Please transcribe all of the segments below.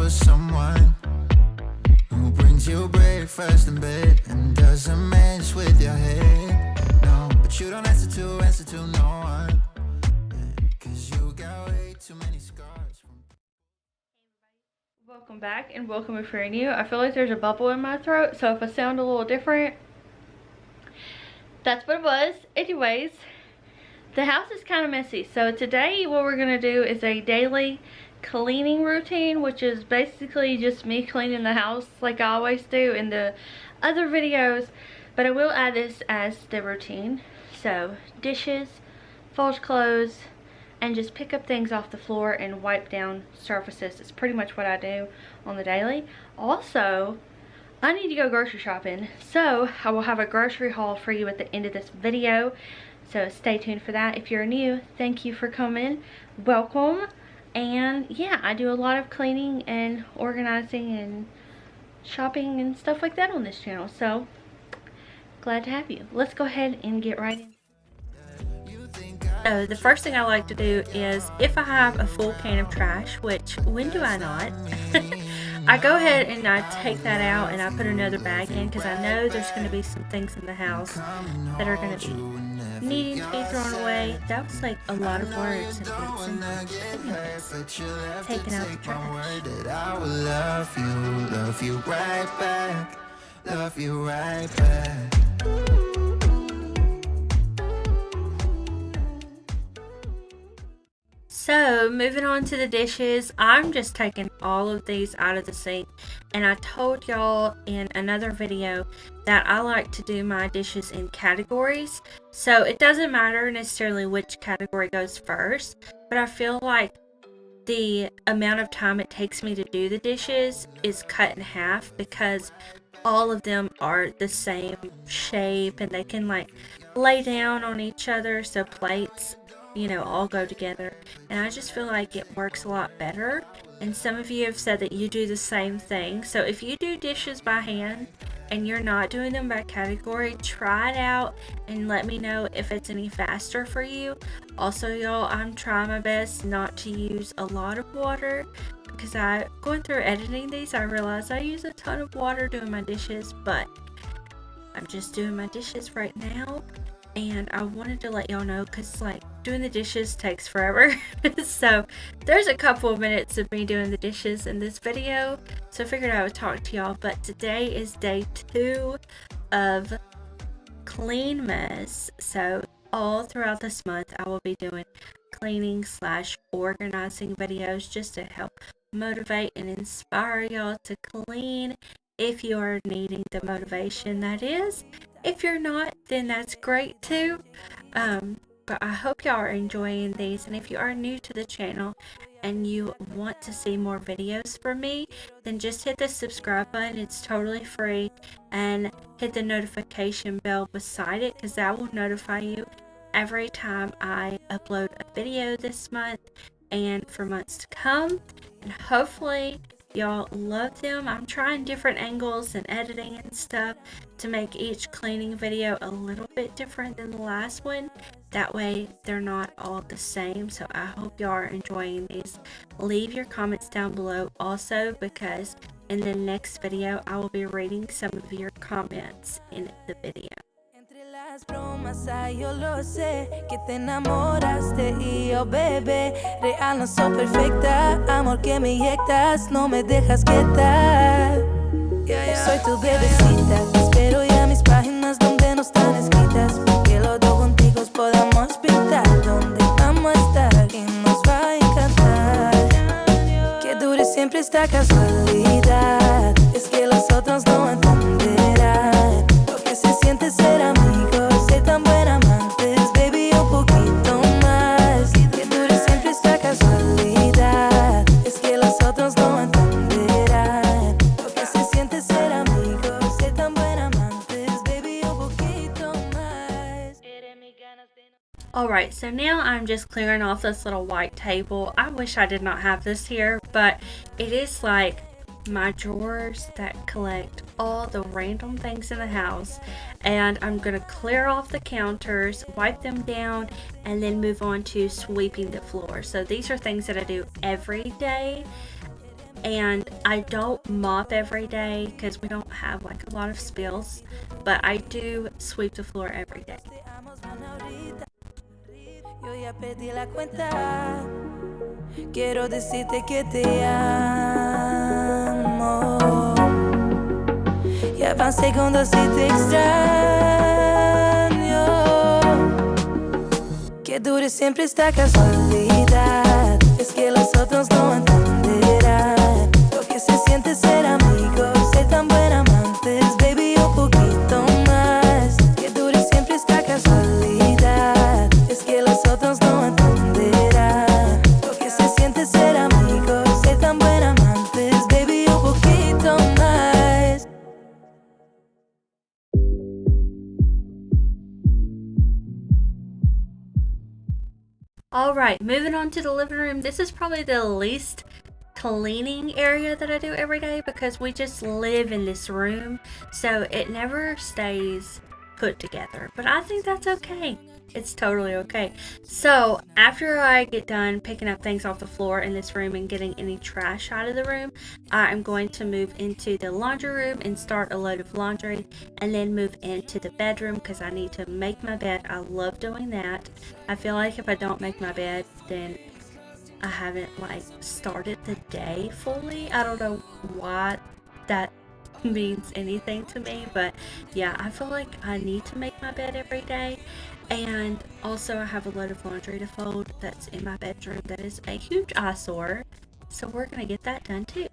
for someone who brings you breakfast in bed and doesn't mess with your head. No, but you don't answer to no one, yeah, 'cause you got way too many scars. Welcome back and welcome if you're new. I feel like there's a bubble in my throat, so if I sound a little different, that's what it was. Anyways, the house is kind of messy, so today what we're going to do is a daily cleaning routine, which is basically just me cleaning the house like I always do in the other videos, but I will add this as the routine. So dishes, fold clothes, and just pick up things off the floor and wipe down surfaces. It's pretty much what I do on the daily. Also, I need to go grocery shopping, so I will have a grocery haul for you at the end of this video, so stay tuned for that. If you're new, thank you for coming, welcome. And yeah, I do a lot of cleaning and organizing and shopping and stuff like that on this channel, so glad to have you. Let's go ahead and get right in. So the first thing I like to do is, if I have a full can of trash, which when do I not, I go ahead and I take that out and I put another bag in, because I know there's going to be some things in the house that are going to be needing to be thrown away. That was like a lot of words. Anyways, taking out the trash. I will love you right back, love you right back. So moving on to the dishes, I'm just taking all of these out of the sink, and I told y'all in another video that I like to do my dishes in categories, so it doesn't matter necessarily which category goes first, but I feel like the amount of time it takes me to do the dishes is cut in half, because all of them are the same shape and they can like lay down on each other, so plates, you know, all go together, and I just feel like it works a lot better. And some of you have said that you do the same thing, so if you do dishes by hand and you're not doing them by category, try it out and let me know if it's any faster for you. Also, y'all, I'm trying my best not to use a lot of water, because going through editing these, I realized I use a ton of water doing my dishes, but I'm just doing my dishes right now. And I wanted to let y'all know, because like doing the dishes takes forever. So there's a couple of minutes of me doing the dishes in this video, so I figured I would talk to y'all. But today is day 2 of Cleanmas, so all throughout this month I will be doing cleaning / organizing videos just to help motivate and inspire y'all to clean, if you are needing the motivation, that is. If you're not, then that's great too. But I hope y'all are enjoying these, and if you are new to the channel and you want to see more videos from me, then just hit the subscribe button. It's totally free, and hit the notification bell beside it, because that will notify you every time I upload a video this month and for months to come. And hopefully y'all love them. I'm trying different angles and editing and stuff to make each cleaning video a little bit different than the last one. That way they're not all the same. So I hope y'all are enjoying these. Leave your comments down below also, because in the next video I will be reading some of your comments in the video. Las bromas, ay, yo lo sé, que te enamoraste y yo, bebé, real no soy perfecta, amor que me inyectas, no me dejas quieta. Soy tu bebecita, te espero ya mis páginas donde no están escritas, porque los dos contigo podamos pintar donde vamos a estar y nos va a encantar. Que dure siempre esta casualidad, es que los otros no entenderán lo que se siente ser amigos, ser tan buen amantes, baby, un poquito más. Que dure siempre esta casualidad, es que los otros no entenderán lo que se siente ser amigos, ser tan buen amantes, baby, un poquito más. Alright, so now I'm just clearing off this little white table. I wish I did not have this here, but it is like my drawers that collect all the random things in the house, and I'm gonna clear off the counters, wipe them down, and then move on to sweeping the floor. So these are things that I do every day, And I don't mop every day because we don't have like a lot of spills, but I do sweep the floor every day. Yo ya perdí la cuenta. Quiero decirte que te amo. Ya van segundos y te extraño. Que dure siempre esta casualidad. Es que los otros no entenderán lo que se siente ser amigos, ser tan buen amantes, baby, un poquito más. Que dure siempre esta casualidad. Es que los otros no entenderán lo que se siente ser amigos, ser tan buen amantes, baby, un poquito más. Alright, moving on to the living room. This is probably the least cleaning area that I do every day because we just live in this room, so it never stays put together. But I think that's okay. It's totally okay. So after I get done picking up things off the floor in this room and getting any trash out of the room, I'm going to move into the laundry room and start a load of laundry, and then move into the bedroom because I need to make my bed. I love doing that. I feel like if I don't make my bed, then I haven't like started the day fully. I don't know why that means anything to me, but yeah, I feel like I need to make my bed every day. And also I have a load of laundry to fold that's in my bedroom that is a huge eyesore, so we're gonna get that done too.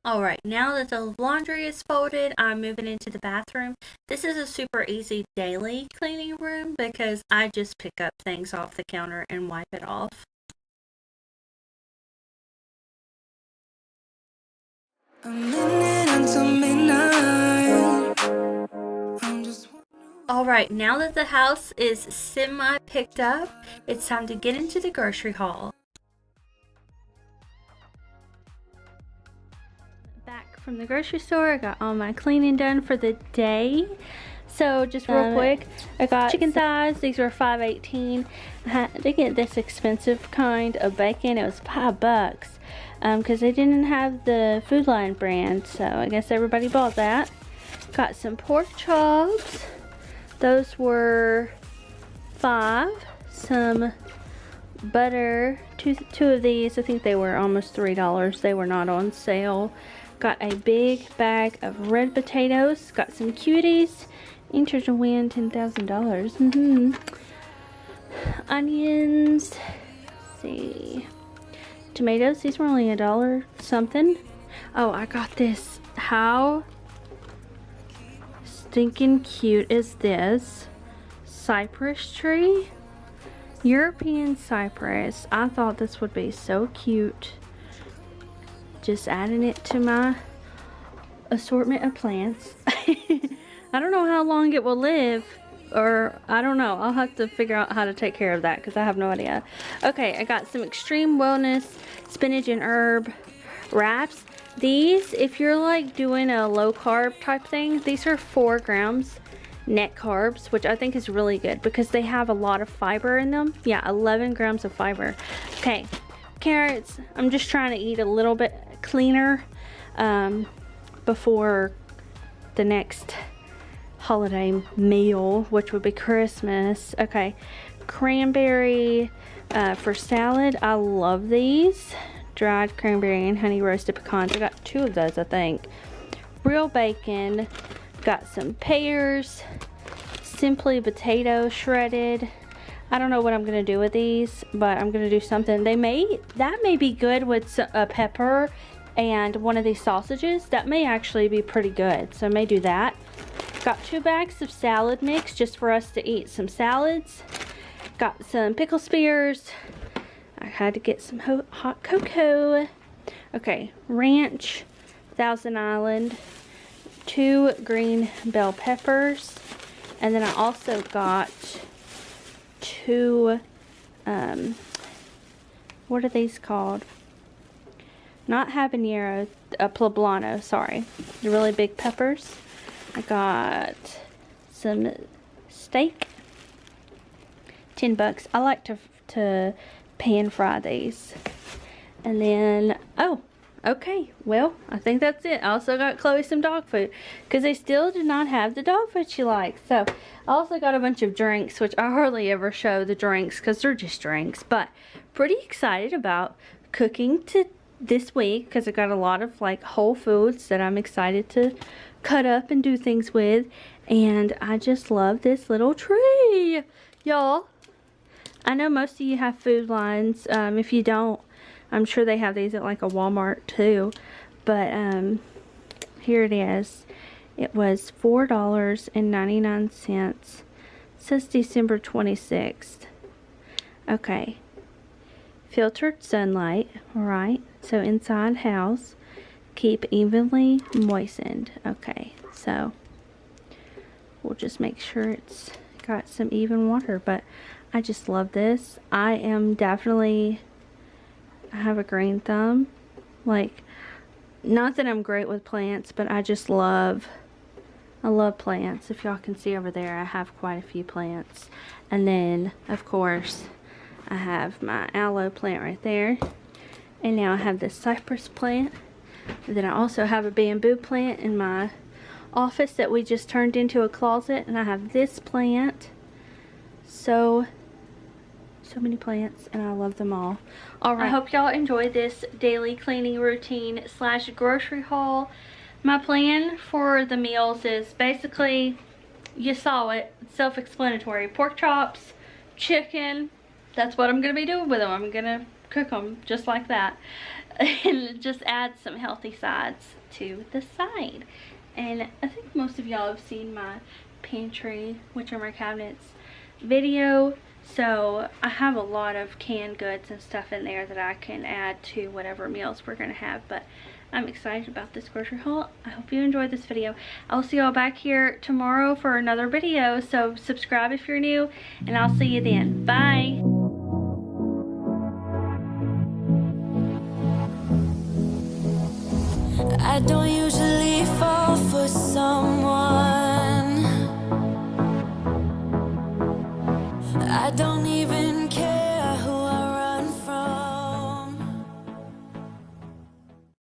Alright, now that the laundry is folded, I'm moving into the bathroom. This is a super easy daily cleaning room because I just pick up things off the counter and wipe it off. A minute until midnight. Alright, now that the house is semi picked up, it's time to get into the grocery haul. Back from the grocery store, I got all my cleaning done for the day. So just real quick, I got chicken thighs. These were $5.18. I had to get this expensive kind of bacon. It was $5 because they didn't have the Food Line brand, so I guess everybody bought that. Got some pork chops. Those were $5. Some butter, two of these. I think they were almost $3. They were not on sale. Got a big bag of red potatoes. Got some cuties. Enter to win $10,000. Onions. Let's see. Tomatoes. These were only $1 something. Oh, I got this. How stinking cute is this? Cypress tree. European cypress. I thought this would be so cute. Just adding it to my assortment of plants. I don't know how long it will live, or I don't know. I'll have to figure out how to take care of that because I have no idea. Okay, I got some Extreme Wellness spinach and herb wraps. These, if you're like doing a low carb type thing, these are 4 grams net carbs, which I think is really good because they have a lot of fiber in them. Yeah, 11 grams of fiber. Okay, carrots. I'm just trying to eat a little bit cleaner before the next holiday meal, which would be Christmas. Okay, cranberry for salad. I love these. Dried cranberry and honey roasted pecans. I got 2 of those, I think. Real bacon. Got some pears. Simply potato shredded. I don't know what I'm gonna do with these, but I'm gonna do something. That may be good with a pepper and one of these sausages. That may actually be pretty good, so I may do that. Got 2 bags of salad mix just for us to eat some salads. Got some pickle spears. I had to get some hot cocoa. Okay, ranch, Thousand Island, 2 green bell peppers, and then I also got 2, what are these called? Not habanero, poblano, sorry. The really big peppers. I got some steak, $10. I like to pan fry these. And then, oh, okay, well, I think that's it. I also got Chloe some dog food because they still do not have the dog food she likes. So I also got a bunch of drinks, which I hardly ever show the drinks because they're just drinks, but pretty excited about cooking this week because I got a lot of like whole foods that I'm excited to cut up and do things with. And I just love this little tree, y'all. I know most of you have Food Lines. If you don't, I'm sure they have these at like a Walmart too. But here it is. It was $4.99. It says December 26th. Okay. Filtered sunlight, alright. So inside house. Keep evenly moistened. Okay, so we'll just make sure it's got some even water, but I just love this. I have a green thumb. Like, not that I'm great with plants, but I love plants. If y'all can see over there, I have quite a few plants. And then, of course, I have my aloe plant right there. And now I have this cypress plant. And then I also have a bamboo plant in my office that we just turned into a closet. And I have this plant. So many plants, and I love them all. Alright, I hope y'all enjoyed this daily cleaning routine / grocery haul. My plan for the meals is basically, you saw it, self-explanatory. Pork chops, chicken, that's what I'm going to be doing with them. I'm going to cook them just like that. And just add some healthy sides to the side. And I think most of y'all have seen my pantry, which are my cabinets, video. So I have a lot of canned goods and stuff in there that I can add to whatever meals we're going to have. But I'm excited about this grocery haul. I hope you enjoyed this video. I'll see y'all back here tomorrow for another video. So subscribe if you're new, and I'll see you then. Bye. I don't usually fall for someone. I don't